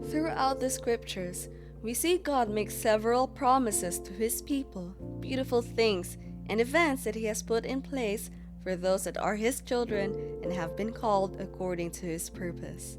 Throughout the scriptures, we see God make several promises to His people, beautiful things and events that He has put in place for those that are His children and have been called according to His purpose.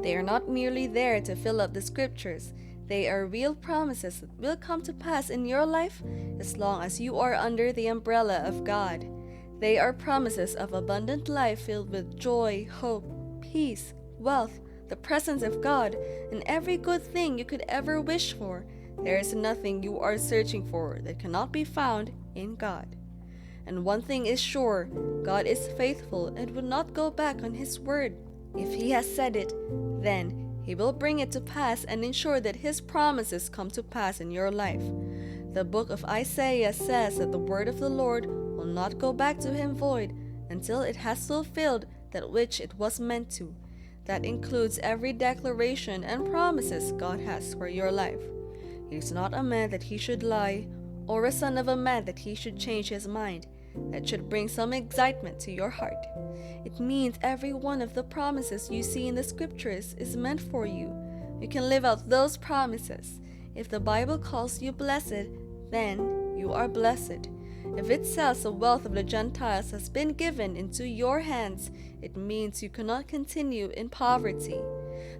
They are not merely there to fill up the scriptures, they are real promises that will come to pass in your life as long as you are under the umbrella of God. They are promises of abundant life filled with joy, hope, peace, wealth, the presence of God, and every good thing you could ever wish for. There is nothing you are searching for that cannot be found in God. And one thing is sure, God is faithful and will not go back on His word. If He has said it, then He will bring it to pass and ensure that His promises come to pass in your life. The book of Isaiah says that the word of the Lord will not go back to Him void until it has fulfilled that which it was meant to. That includes every declaration and promises God has for your life. He is not a man that He should lie, or a son of a man that He should change His mind. That should bring some excitement to your heart. It means every one of the promises you see in the scriptures is meant for you. You can live out those promises. If the Bible calls you blessed, then you are blessed. If it says the wealth of the Gentiles has been given into your hands, it means you cannot continue in poverty.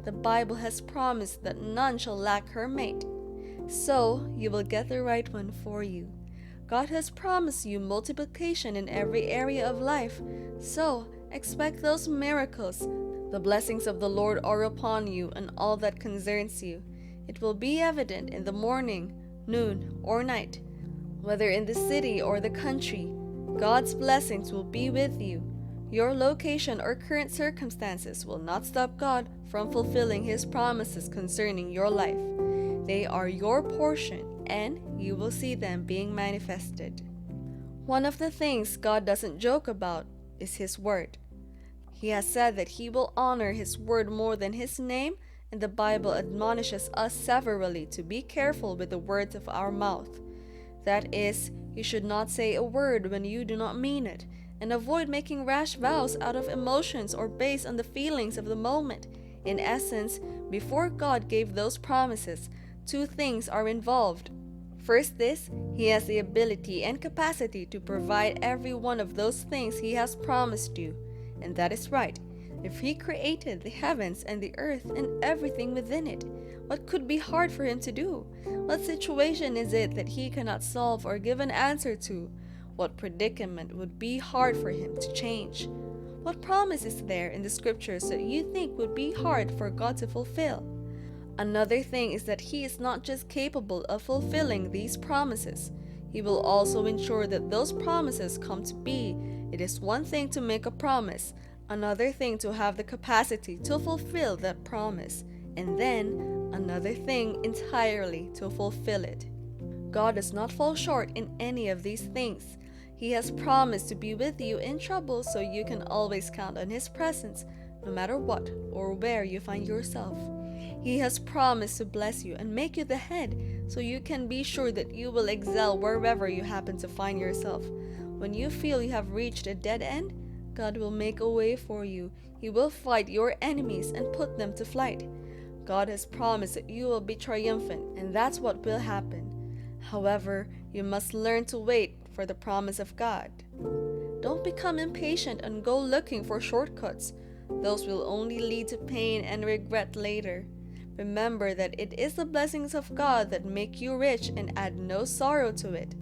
The Bible has promised that none shall lack her mate, so you will get the right one for you. God has promised you multiplication in every area of life, so expect those miracles. The blessings of the Lord are upon you and all that concerns you. It will be evident in the morning, noon, or night. Whether in the city or the country, God's blessings will be with you. Your location or current circumstances will not stop God from fulfilling His promises concerning your life. They are your portion, and you will see them being manifested. One of the things God doesn't joke about is His word. He has said that He will honor His word more than His name, and the Bible admonishes us severally to be careful with the words of our mouth. That is, you should not say a word when you do not mean it, and avoid making rash vows out of emotions or based on the feelings of the moment. In essence, before God gave those promises, two things are involved. First is, He has the ability and capacity to provide every one of those things He has promised you. And that is right. If He created the heavens and the earth and everything within it, what could be hard for Him to do? What situation is it that He cannot solve or give an answer to? What predicament would be hard for Him to change? What promise is there in the scriptures that you think would be hard for God to fulfill? Another thing is that He is not just capable of fulfilling these promises. He will also ensure that those promises come to be. It is one thing to make a promise, another thing to have the capacity to fulfill that promise, and then another thing entirely to fulfill it. God does not fall short in any of these things. He has promised to be with you in trouble, so you can always count on His presence, no matter what or where you find yourself. He has promised to bless you and make you the head, so you can be sure that you will excel wherever you happen to find yourself. When you feel you have reached a dead end, God will make a way for you. He will fight your enemies and put them to flight. God has promised that you will be triumphant, and that's what will happen. However, you must learn to wait for the promise of God. Don't become impatient and go looking for shortcuts. Those will only lead to pain and regret later. Remember that it is the blessings of God that make you rich and add no sorrow to it.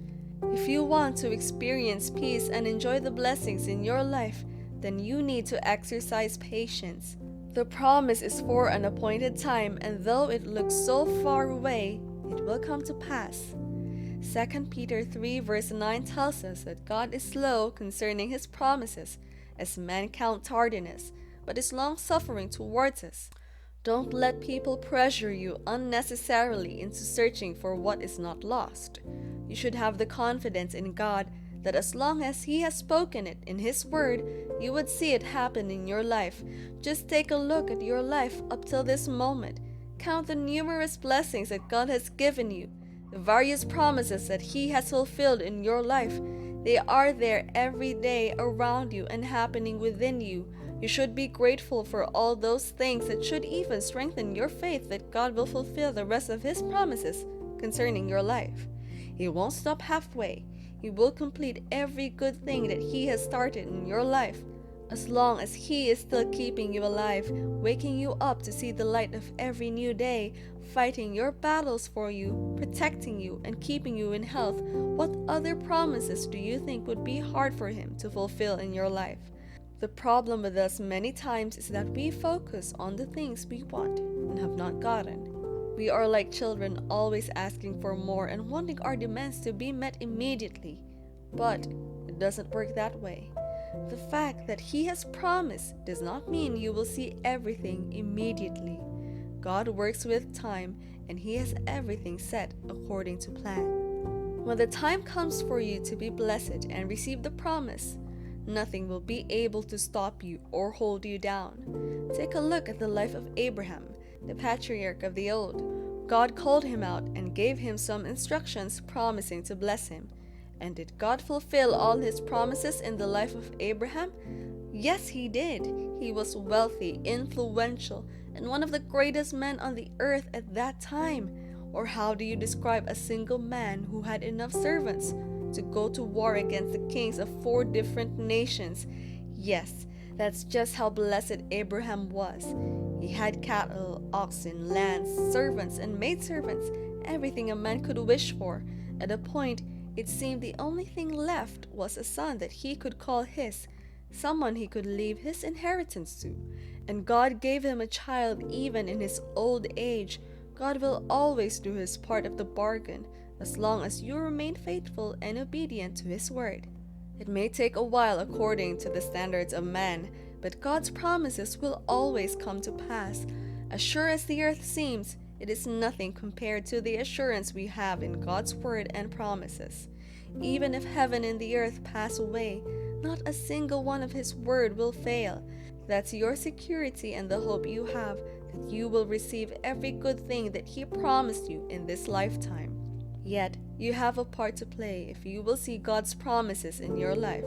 If you want to experience peace and enjoy the blessings in your life, then you need to exercise patience. The promise is for an appointed time, and though it looks so far away, it will come to pass. 2 Peter 3 verse 9 tells us that God is slow concerning His promises, as men count tardiness, but is long-suffering towards us. Don't let people pressure you unnecessarily into searching for what is not lost. You should have the confidence in God that as long as He has spoken it in His Word, you would see it happen in your life. Just take a look at your life up till this moment. Count the numerous blessings that God has given you, the various promises that He has fulfilled in your life. They are there every day around you and happening within you. You should be grateful for all those things that should even strengthen your faith that God will fulfill the rest of His promises concerning your life. He won't stop halfway. He will complete every good thing that He has started in your life. As long as He is still keeping you alive, waking you up to see the light of every new day, fighting your battles for you, protecting you, and keeping you in health, what other promises do you think would be hard for Him to fulfill in your life? The problem with us many times is that we focus on the things we want and have not gotten. We are like children, always asking for more and wanting our demands to be met immediately. But it doesn't work that way. The fact that He has promised does not mean you will see everything immediately. God works with time, and He has everything set according to plan. When the time comes for you to be blessed and receive the promise, nothing will be able to stop you or hold you down. Take a look at the life of Abraham, the patriarch of the old. God called him out and gave him some instructions promising to bless him. And did God fulfill all His promises in the life of Abraham? Yes, He did. He was wealthy, influential, and one of the greatest men on the earth at that time. Or how do you describe a single man who had enough servants to go to war against the kings of 4 different nations? Yes, that's just how blessed Abraham was. He had cattle, oxen, lands, servants, and maidservants, everything a man could wish for. At a point, it seemed the only thing left was a son that he could call his, someone he could leave his inheritance to. And God gave him a child even in his old age. God will always do His part of the bargain, as long as you remain faithful and obedient to His word. It may take a while according to the standards of man, but God's promises will always come to pass. As sure as the earth seems, it is nothing compared to the assurance we have in God's word and promises. Even if heaven and the earth pass away, not a single one of His word will fail. That's your security and the hope you have that you will receive every good thing that He promised you in this lifetime. Yet, you have a part to play if you will see God's promises in your life.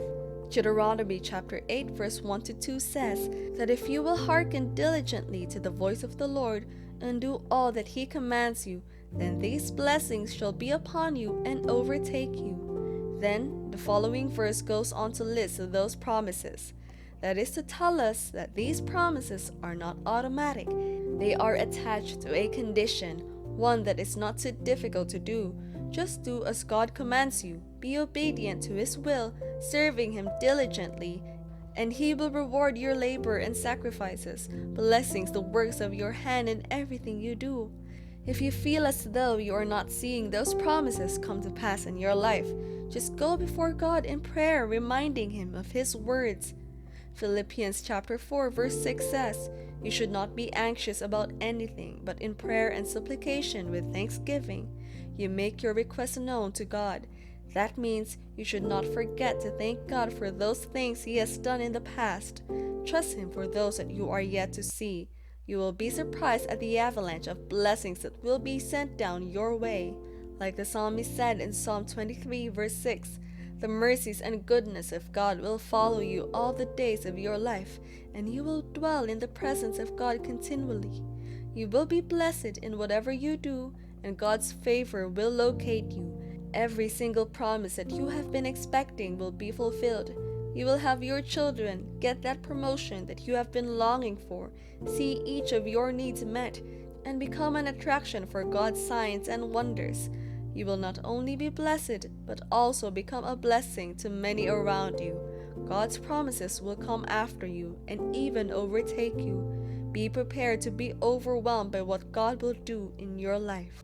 Deuteronomy chapter 8 verse 1-2 says that if you will hearken diligently to the voice of the Lord and do all that He commands you, then these blessings shall be upon you and overtake you. Then, the following verse goes on to list those promises. That is to tell us that these promises are not automatic. They are attached to a condition, one that is not too difficult to do. Just do as God commands you. Be obedient to His will, serving Him diligently, and He will reward your labor and sacrifices, blessings the works of your hand in everything you do. If you feel as though you are not seeing those promises come to pass in your life, just go before God in prayer, reminding Him of His words. Philippians chapter 4 verse 6 says, "You should not be anxious about anything, but in prayer and supplication with thanksgiving, you make your requests known to God." That means you should not forget to thank God for those things He has done in the past. Trust Him for those that you are yet to see. You will be surprised at the avalanche of blessings that will be sent down your way. Like the psalmist said in Psalm 23 verse 6, "The mercies and goodness of God will follow you all the days of your life, and you will dwell in the presence of God continually." You will be blessed in whatever you do, and God's favor will locate you. Every single promise that you have been expecting will be fulfilled. You will have your children get that promotion that you have been longing for, see each of your needs met, and become an attraction for God's signs and wonders. You will not only be blessed, but also become a blessing to many around you. God's promises will come after you and even overtake you. Be prepared to be overwhelmed by what God will do in your life.